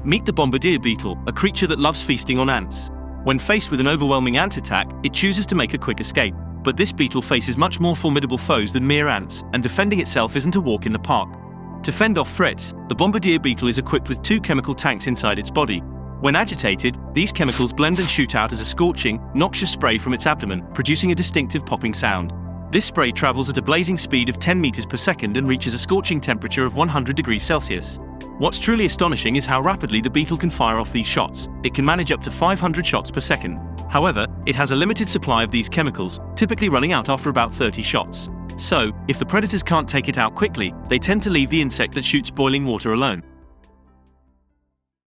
Meet the Bombardier Beetle, a creature that loves feasting on ants. When faced with an overwhelming ant attack, it chooses to make a quick escape. But this beetle faces much more formidable foes than mere ants, and defending itself isn't a walk in the park. To fend off threats, the Bombardier Beetle is equipped with 2 chemical tanks inside its body. When agitated, these chemicals blend and shoot out as a scorching, noxious spray from its abdomen, producing a distinctive popping sound. This spray travels at a blazing speed of 10 meters per second and reaches a scorching temperature of 100 degrees Celsius. What's truly astonishing is how rapidly the beetle can fire off these shots. It can manage up to 500 shots per second. However, it has a limited supply of these chemicals, typically running out after about 30 shots. So, if the predators can't take it out quickly, they tend to leave the insect that shoots boiling water alone.